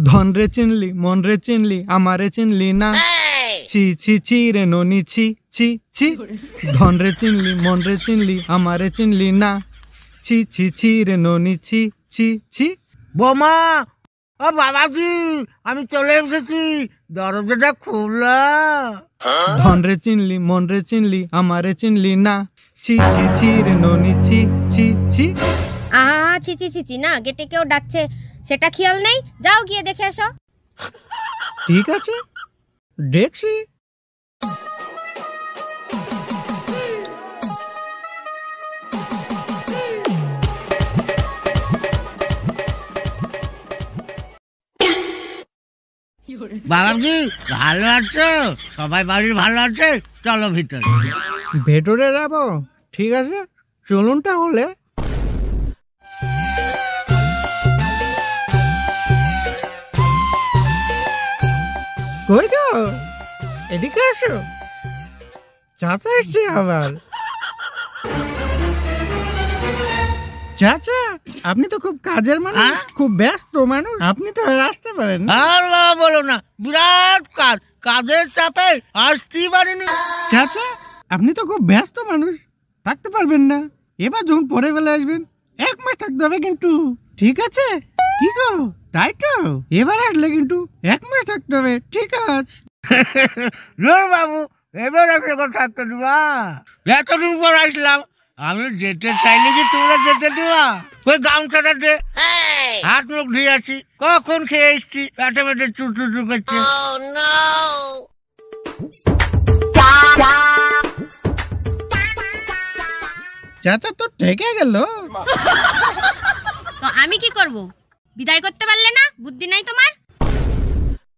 ধন রে চিনলি মন রে চিনলি আমারে চিনলি না ছি ছি ছি রে ননি ছি ছি ছি ধন রে চিনলি মন রে চিনলি আমারে চিনলি না ছি ছি ছি রে ননি ছি ছি ছি। বৌমা ও বাবাজি আমি চলে এসেছি, দরজাটা খোলা। ধন রে চিনলি মন রে চিনলি আমারে চিনলি না ছি ছি ছি রে ননি ছি ছি ছি। আহা ছি ছি ছি ছি না, গেটে কেউ ডাকছে সেটা খেয়াল নেই, যাও গিয়ে দেখে এসো। ঠিক আছে দেখছি। বাবাজি ভালো আছো? সবাই বাড়ির ভালো আছে? চলো ভিতরে। ভেতরে যাবো? ঠিক আছে চলুন তাহলে। কই গো এদিকে আসো, চাচা এসছে আবার। চাচা আপনি তো খুব কাজের মানুষ, খুব ব্যস্ত মানুষ, আপনি তো আর আসতে পারেন না। আর বাবা বলো না, বিরাট কাজ, কাজের চাপে আসতেই পারিনি। চাচা আপনি তো খুব ব্যস্ত মানুষ, থাকতে পারবেন না। এবার যখন পরে বেলা আসবেন 1 মাস থাকতে হবে কিন্তু, ঠিক আছে? কি গো তাই তো? এবার আসলে কিন্তু 1 মাস থাকতে হবে, ঠিক আছে? বাবু এবার একটা কথা থাকতে দিবা? এতদিন পর আসলাম, আমি যেতে চাইলে কি তোমরা যেতে দিবা? ওই গামছাটা দে, হাত মুখ ধুয়ে আছি, কখন খেয়ে এসছি, পেটে পেটে চুটু করছে। চাচা তো ঠেকে গেল। তো আমি কি করব? বিদায় করতে পারলে না? বুদ্ধি নাই তোমার?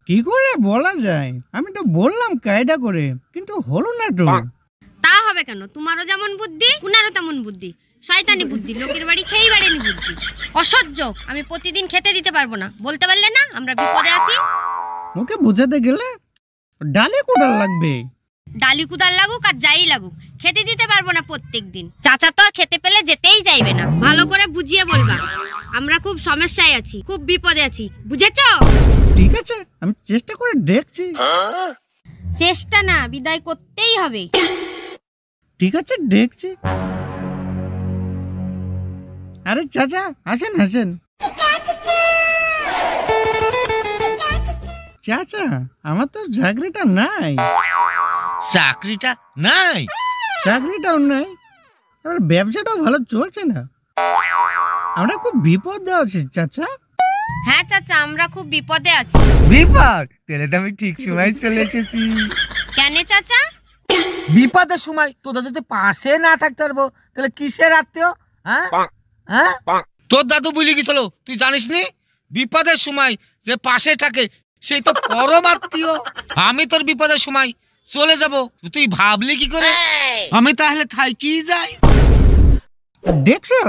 কি করে বলা যায়, আমি তো বললাম কায়দা করে, কিন্তু হলো না তো। তা হবে কেন? তোমারও যেমন বুদ্ধি উনারও তেমন বুদ্ধি, শয়তানি বুদ্ধি, লোকের বাড়ি খেয়েই বাড়েনি বুদ্ধি। অসহ্য, আমি প্রতিদিন খেতে দিতে পারবো না। বলতে পারলে না আমরা বিপদে আছি? ওকে বোঝাতে গেলে ডালে কোটাল লাগবে। ডালি কুদাল লাগুক আর যাই লাগুক, খেতে দিতে পারবো না প্রত্যেক দিন। চাচা তো আর খেতে পেলে যেতেই চাইবে না। ভালো করে বুঝিয়ে বলবা, আমরা খুব সমস্যায় আছি, খুব বিপদে আছি, বুঝেছো? ঠিক আছে আমি চেষ্টা করে দেখছি। চেষ্টা না, বিদায় করতেই হবে। ঠিক আছে দেখছি। আরে চাচা আসেন আসেন। চাচা আমার তো চাকরিটা নাই। চাকরিটা নাই? চাকরিটাও নাই, আবার ব্যবসাটাও ভালো চলছে না। আমরা খুব বিপদে আছি চাচা। হ্যাঁ চাচা, আমরা খুব বিপদে আছি। বিপদ? তাহলে তো আমি ঠিক সময় চলে এসেছি। কেন চাচা? বিপদের সময় তোদের যদি পাশে না থাকতে পারবো তাহলে কিসের আত্মীয়? হ্যাঁ, তোর দাদু বলি গেছিল, তুই জানিস নি? বিপদের সময় যে পাশে থাকে সেই তো পরম আত্মীয়। আমি তোর বিপদের সময় চলে যাব, তুই ভাবলি কি করে? আমি তাহলে থাকি যাই। দেখছো?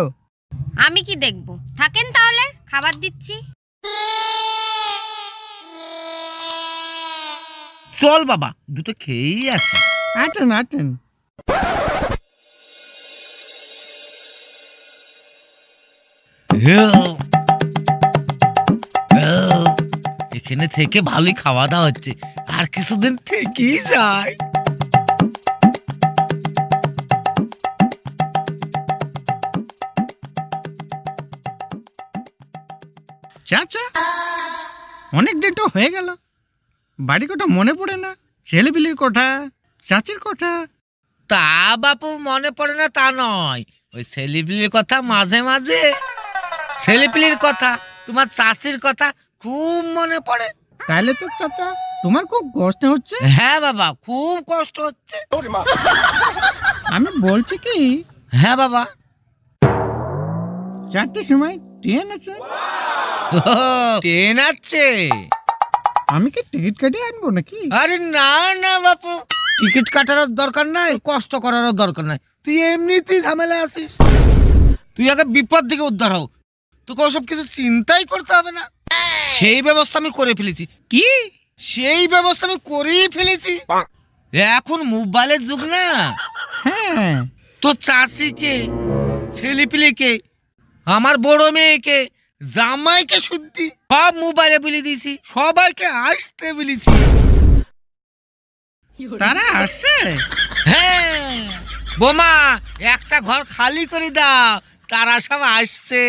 আমি কি দেখবো? থাকেন তাহলে, খাবার দিচ্ছি। চল বাবা, দুটো খেয়েই আসি। আটেন আটেন। এখানে থেকে ভালোই খাওয়া দাওয়া হচ্ছে, আর কিছুদিন থেকেই যায়। চাচা অনেক দিন তো হয়ে গেল, বাড়ি কথা মনে পড়ে না? ছেলেপিলির কথা, চাচির কথা? তা বাপু মনে পড়ে না তা নয়, ওই ছেলেপিলির কথা মাঝে মাঝে, ছেলেপিলির কথা, তোমার চাচির কথা খুব মনে পড়ে। তাইলে তো চাচা তোমার খুব কষ্ট হচ্ছে। হ্যাঁ বাবা, খুব কষ্ট হচ্ছে। আমি বলছি কি, হ্যাঁ বাবা, 4টের সময় ট্রেন আছে। ট্রেন আছে? আমি কি টিকিট কাটিয়ে আনবো নাকি? আরে না না বাপু, টিকিট কাটারও দরকার নাই, কষ্ট করারও দরকার নাই, তুই এমনিতেই ঝামেলা আছিস। তুই আগে বিপদ থেকে উদ্ধার হও, তোকে ওসব কিছু চিন্তাই করতে হবে না। সেই ব্যবস্থা আমি করে ফেলেছি। কি? সেই ব্যবস্থা আমি করেই ফেলেছি। এখন মোবাইলের যুগ না। হ্যাঁ, তোর চাচিকে, ছেলেপিলেকে, আমার বড় মেয়েকে জামাইকে শুদ্ধি সব মোবাইলে বলে দিয়েছি, সবাইকে আসতে বলেছি। তারা আসছে? হ্যাঁ বোমা, একটা ঘর খালি করে দাও, তারা সব আসছে।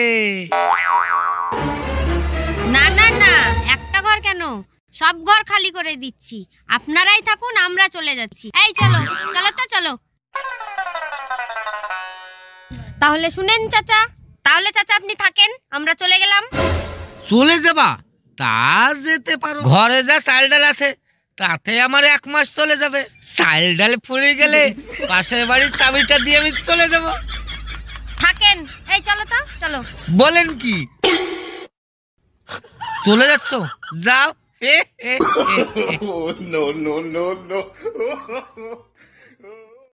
না না না, একটা ঘর কেন, সব ঘর খালি করে দিচ্ছি। আপনারাই থাকুন, আমরা চলে যাচ্ছি। এই চলো চলো তো চলো। তাহলে শুনেন চাচা, তাহলে চাচা আপনি থাকেন, আমরা চলে গেলাম। চলে যাবা? তা যেতে পারো, ঘরে যা চাল ডাল আছে তাতে আমার 1 মাস চলে যাবে। চাল ডাল পড়ে গেলে পাশের বাড়ির চাবিটা দিয়ে আমি চলে যাব। থাকেন, এই চলো তো চলো। বলেন কি চলে যাচ্ছ? যাও। হে হে হে হে।